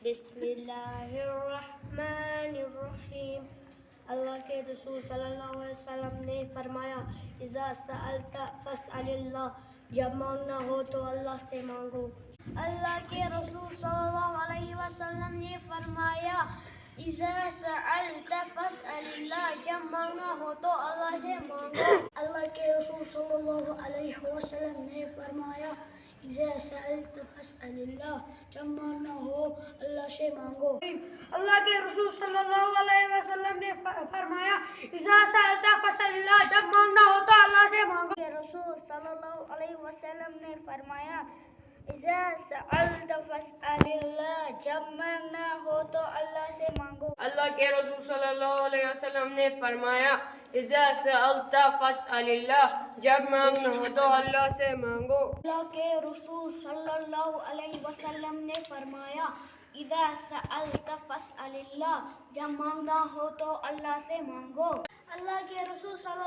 بسم اللہ الرحمن الرحیم۔ اللہ کے رسول صلی اللہ علیہ وسلم نے فرمایا اذا سألت فاسأل اللہ، جب مانگنا ہو تو اللہ سے مانگو۔ اللہ کے رسول صلی اللہ علیہ وسلم نے فرمایا اذا سألت فاسأل اللہ، جب مانگنا ہو تو اللہ سے مانگو۔ اللہ کے رسول صلی اللہ علیہ وسلم نے فرمایا اذا سألت فاسأل اللہ، جب مانگنا ہو اللہ سے مانگو۔ اللہ کے رسول صلی اللہ علیہ وسلم نے فرمایا اذا سألت فاسأل اللہ، جب مانگنا ہو تو اللہ سے مانگو۔ اللہ کے رسول صلی اللہ علیہ وسلم نے فرمایا اذا سألت فاسأل اللہ، جب مانگنا ہو تو اللہ سے مانگو۔ اللہ کے رسول صلی اللہ علیہ وسلم نے فرمایا اذا سألت فاسأل اللہ، جب مانگنا ہو تو اللہ سے مانگو۔ اللہ کے رسول صلی اللہ علیہ وسلم نے فرمایا اذا سألت فاسأل اللہ، جب مانگنا ہو تو اللہ سے مانگو۔ اللہ کے رسول صلی